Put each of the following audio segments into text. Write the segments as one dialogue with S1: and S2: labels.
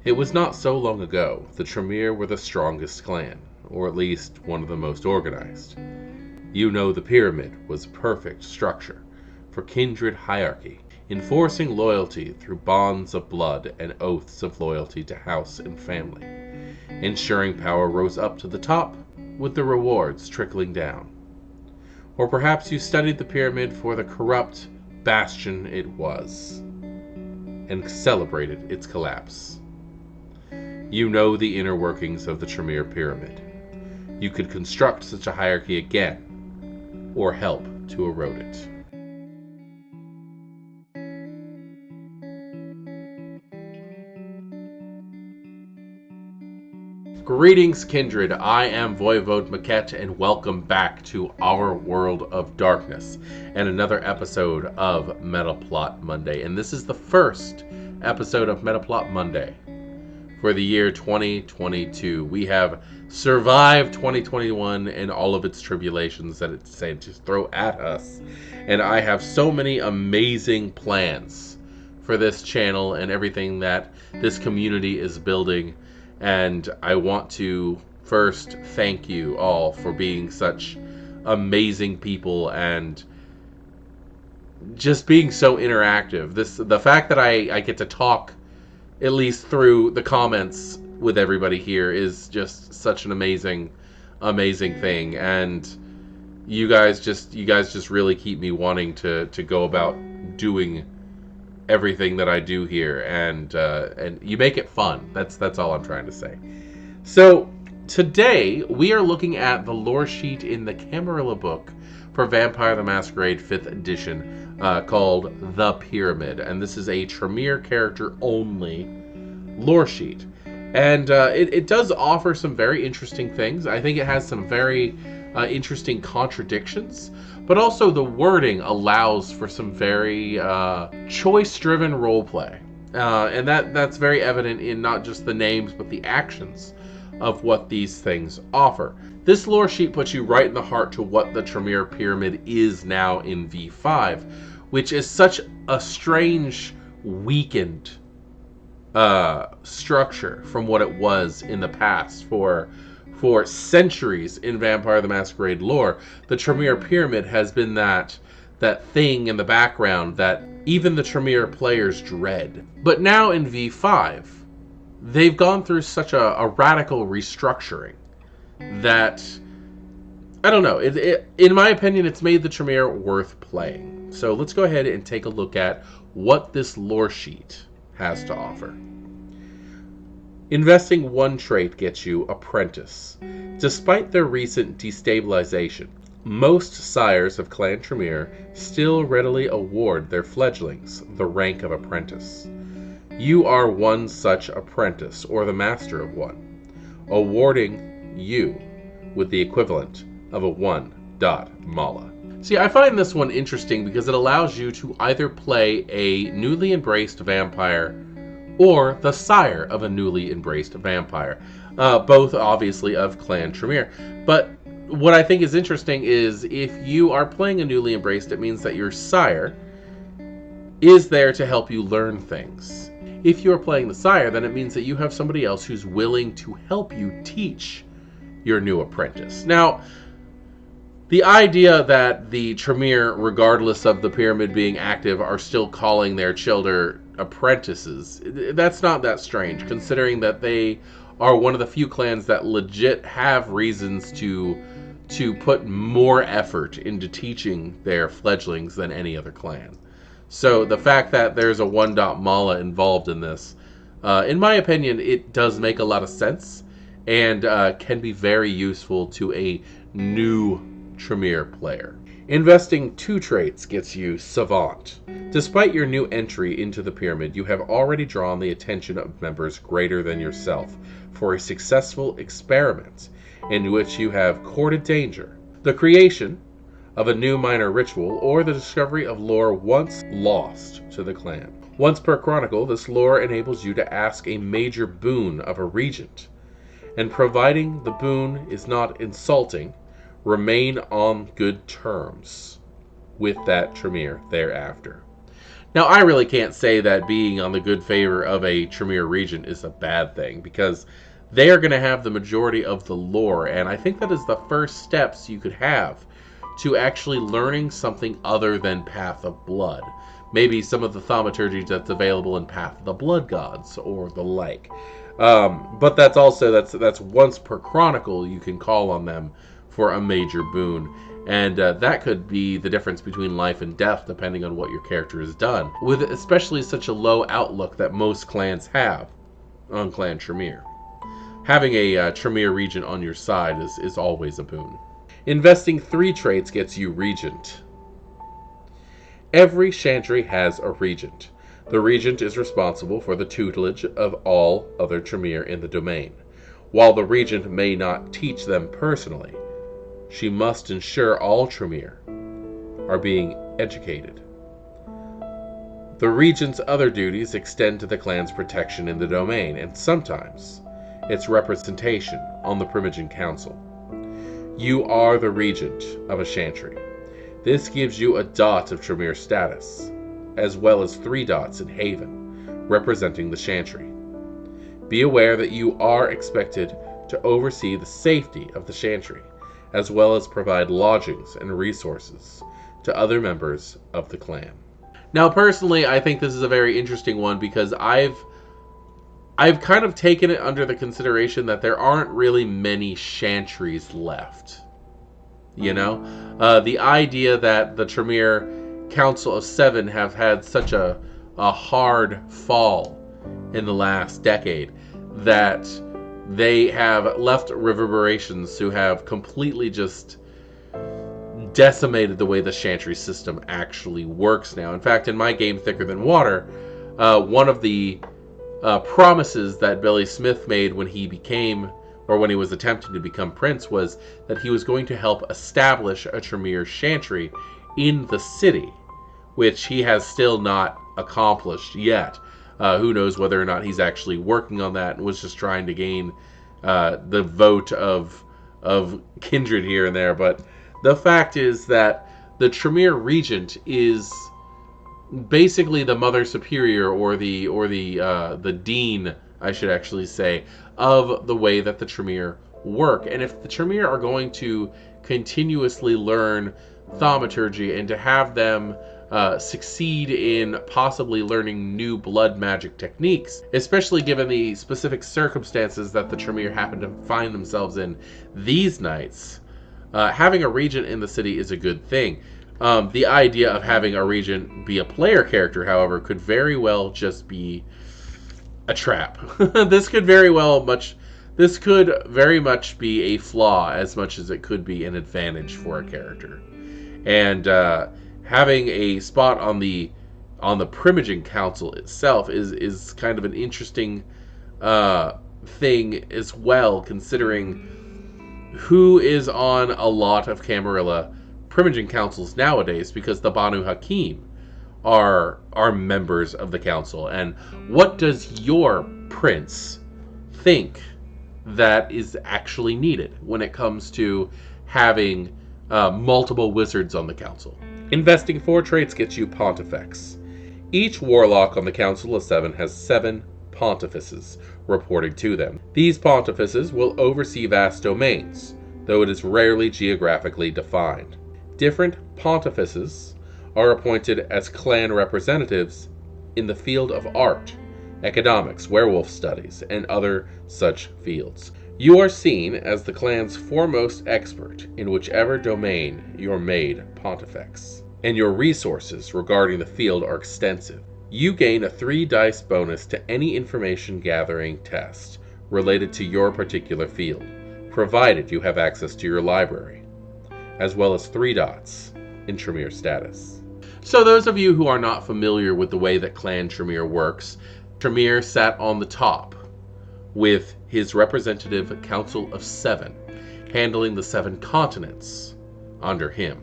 S1: It was not so long ago the Tremere were the strongest clan, or at least one of the most organized. You know the pyramid was a perfect structure for kindred hierarchy, enforcing loyalty through bonds of blood and oaths of loyalty to house and family, ensuring power rose up to the top with the rewards trickling down. Or perhaps you studied the pyramid for the corrupt bastion it was, and celebrated its collapse. You know the inner workings of the Tremere pyramid. You could construct such a hierarchy again, or help to erode it. Greetings, Kindred. I am Voivode Maquette, and welcome back to our World of Darkness and another episode of Metaplot Monday. And this is the first episode of Metaplot Monday for the year 2022. We have survived 2021 and all of its tribulations that it's said to throw at us. And I have so many amazing plans for this channel and everything that this community is building. And I want to first thank you all for being such amazing people and just being so interactive. The fact that I get to talk at least through the comments with everybody here is just such an amazing thing. And you guys just really keep me wanting to go about doing everything that I do here, and you make it fun. That's all I'm trying to say. So today we are looking at the lore sheet in the Camarilla book for Vampire the Masquerade 5th edition, called The Pyramid, and this is a Tremere character only lore sheet, and it does offer some very interesting things. I think it has some very interesting contradictions, but also the wording allows for some very choice-driven roleplay, and that's very evident in not just the names but the actions of what these things offer. This lore sheet puts you right in the heart to what the Tremere Pyramid is now in V5, which is such a strange, weakened structure from what it was in the past. For centuries in Vampire the Masquerade lore, the Tremere Pyramid has been that thing in the background that even the Tremere players dread. But now in V5, they've gone through such a radical restructuring that, I don't know, in my opinion, it's made the Tremere worth playing. So let's go ahead and take a look at what this lore sheet has to offer. Investing one trait gets you Apprentice. Despite their recent destabilization, most sires of Clan Tremere still readily award their fledglings the rank of Apprentice. You are one such apprentice, or the master of one, awarding you with the equivalent of a 1 mala. See, I find this one interesting because it allows you to either play a newly embraced vampire or the sire of a newly embraced vampire, both obviously of Clan Tremere. But what I think is interesting is if you are playing a newly embraced, it means that your sire is there to help you learn things. If you're playing the sire, then it means that you have somebody else who's willing to help you teach your new apprentice. Now, the idea that the Tremere, regardless of the pyramid being active, are still calling their children apprentices, that's not that strange, considering that they are one of the few clans that legit have reasons to put more effort into teaching their fledglings than any other clan. So the fact that there's a 1 mala involved in this, in my opinion, it does make a lot of sense and can be very useful to a new Tremere player. Investing 2 traits gets you Savant. Despite your new entry into the pyramid, you have already drawn the attention of members greater than yourself for a successful experiment in which you have courted danger, the creation of a new minor ritual, or the discovery of lore once lost to the clan. Once per chronicle, this lore enables you to ask a major boon of a regent, and providing the boon is not insulting, remain on good terms with that Tremere thereafter. Now, I really can't say that being on the good favor of a Tremere Regent is a bad thing, because they are going to have the majority of the lore, and I think that is the first steps you could have to actually learning something other than Path of Blood. Maybe some of the thaumaturgy that's available in Path of the Blood Gods or the like. But that's also, that's once per chronicle you can call on them for a major boon. And that could be the difference between life and death, depending on what your character has done, with especially such a low outlook that most clans have on Clan Tremere. Having a Tremere Regent on your side is always a boon. Investing 3 traits gets you Regent. Every Chantry has a Regent. The Regent is responsible for the tutelage of all other Tremere in the domain. While the Regent may not teach them personally, she must ensure all Tremere are being educated. The Regent's other duties extend to the clan's protection in the domain, and sometimes its representation on the Primogen Council. You are the Regent of a Chantry. This gives you a dot of Tremere status, as well as 3 dots in Haven, representing the Chantry. Be aware that you are expected to oversee the safety of the Chantry, as well as provide lodgings and resources to other members of the clan. Now, personally, I think this is a very interesting one, because I've kind of taken it under the consideration that there aren't really many Chantries left. You know? The idea that the Tremere Council of 7 have had such a hard fall in the last decade that they have left reverberations who have completely just decimated the way the Chantry system actually works now. In fact, in my game Thicker Than Water, one of the promises that Billy Smith made when he was attempting to become Prince was that he was going to help establish a Tremere Chantry in the city, which he has still not accomplished yet. Who knows whether or not he's actually working on that and was just trying to gain the vote of Kindred here and there. But the fact is that the Tremere Regent is basically the Mother Superior, or the Dean, I should actually say, of the way that the Tremere work. And if the Tremere are going to continuously learn thaumaturgy and to have them succeed in possibly learning new blood magic techniques, especially given the specific circumstances that the Tremere happen to find themselves in these nights, having a Regent in the city is a good thing. The idea of having a Regent be a player character, however, could very well just be a trap. This could very much be a flaw as much as it could be an advantage for a character. And having a spot on the Primogen Council itself is kind of an interesting thing as well, considering who is on a lot of Camarilla Primogen Councils nowadays, because the Banu Hakim are members of the council. And what does your prince think that is actually needed when it comes to having multiple wizards on the council? Investing 4 traits gets you Pontifex. Each warlock on the Council of 7 has 7 pontifices reporting to them. These pontifices will oversee vast domains, though it is rarely geographically defined. Different pontifices are appointed as clan representatives in the field of art, economics, werewolf studies, and other such fields. You are seen as the clan's foremost expert in whichever domain you're made Pontifex, and your resources regarding the field are extensive. You gain a 3 dice bonus to any information gathering test related to your particular field, provided you have access to your library, as well as 3 dots in Tremere status. So those of you who are not familiar with the way that Clan Tremere works, Tremere sat on the top with his representative Council of 7, handling the 7 continents under him.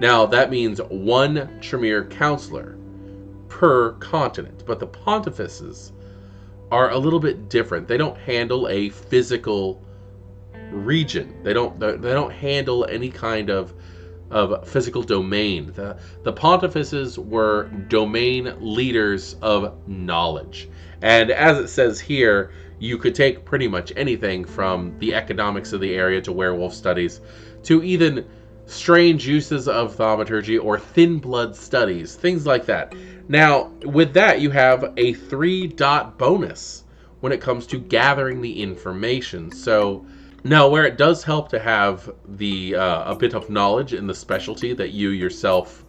S1: Now, that means 1 Tremere counselor per continent, but the pontifices are a little bit different. They don't handle a physical region. They don't handle any kind of of physical domain. The Pontifices were domain leaders of knowledge. And as it says here, you could take pretty much anything from the economics of the area to werewolf studies to even strange uses of thaumaturgy or thin blood studies, things like that. Now, with that, you have a 3-dot bonus when it comes to gathering the information. So now, where it does help to have the a bit of knowledge in the specialty that you yourself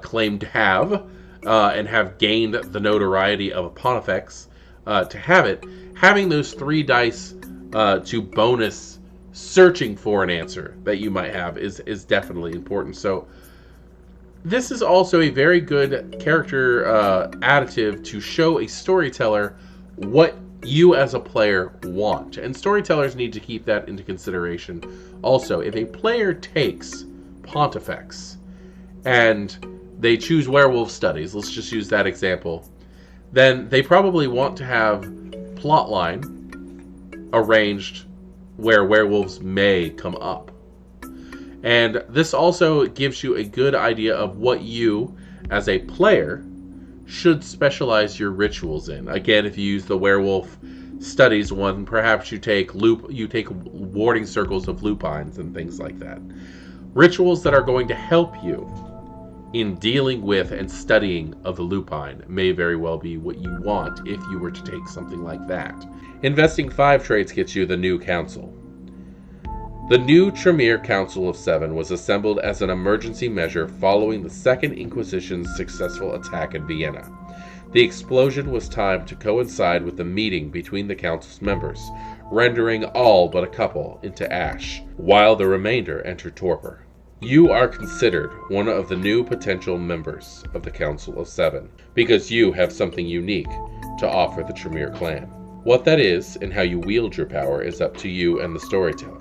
S1: claim to have and have gained the notoriety of a Pontifex to have it, having those 3 dice to bonus searching for an answer that you might have is definitely important. So this is also a very good character additive to show a storyteller what you as a player want. And storytellers need to keep that into consideration. Also, if a player takes Pontifex and they choose werewolf studies, let's just use that example, then they probably want to have plotline arranged where werewolves may come up. And this also gives you a good idea of what you, as a player, should specialize your rituals in. Again, if you use the werewolf studies one, perhaps you take warding circles of lupines and things like that. Rituals that are going to help you in dealing with and studying of the lupine may very well be what you want if you were to take something like that. Investing 5 traits gets you the new council. The new Tremere Council of 7 was assembled as an emergency measure following the Second Inquisition's successful attack in Vienna. The explosion was timed to coincide with the meeting between the council's members, rendering all but a couple into ash, while the remainder entered torpor. You are considered one of the new potential members of the Council of 7, because you have something unique to offer the Tremere clan. What that is, and how you wield your power, is up to you and the storyteller.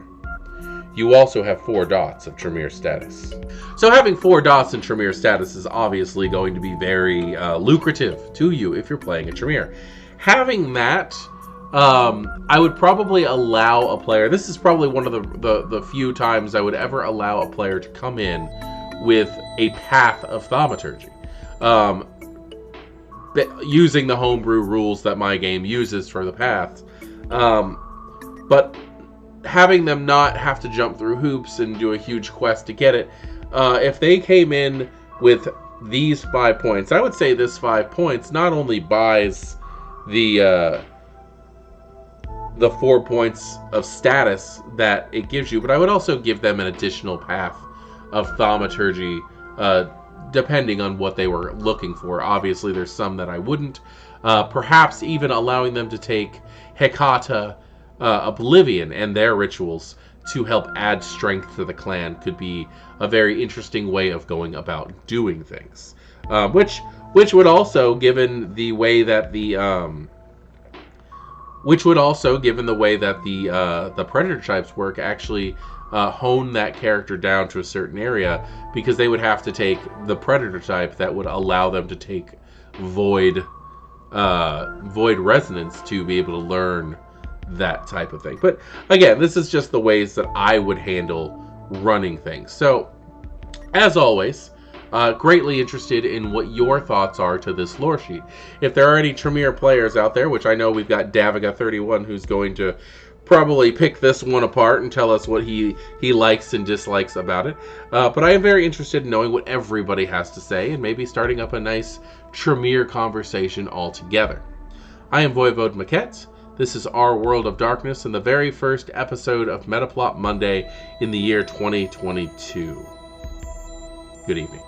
S1: You also have 4 dots of Tremere status. So having 4 dots in Tremere status is obviously going to be very lucrative to you if you're playing a Tremere. Having that, I would probably allow a player, this is probably one of the few times I would ever allow a player to come in with a path of thaumaturgy. Using the homebrew rules that my game uses for the paths. But having them not have to jump through hoops and do a huge quest to get it. If they came in with these 5 points, I would say this 5 points not only buys the 4 points of status that it gives you, but I would also give them an additional path of thaumaturgy, depending on what they were looking for. Obviously, there's some that I wouldn't. Perhaps even allowing them to take Hecata, Oblivion, and their rituals to help add strength to the clan could be a very interesting way of going about doing things. Which would also, given the way that the predator types work, actually hone that character down to a certain area, because they would have to take the predator type that would allow them to take void resonance to be able to learn that type of thing. But again, this is just the ways that I would handle running things. So, as always, greatly interested in what your thoughts are to this lore sheet. If there are any Tremere players out there, which I know we've got Daviga31 who's going to probably pick this one apart and tell us what he likes and dislikes about it. But I am very interested in knowing what everybody has to say and maybe starting up a nice Tremere conversation altogether. I am Voivode Maquette. This is Our World of Darkness and the very first episode of Metaplot Monday in the year 2022. Good evening.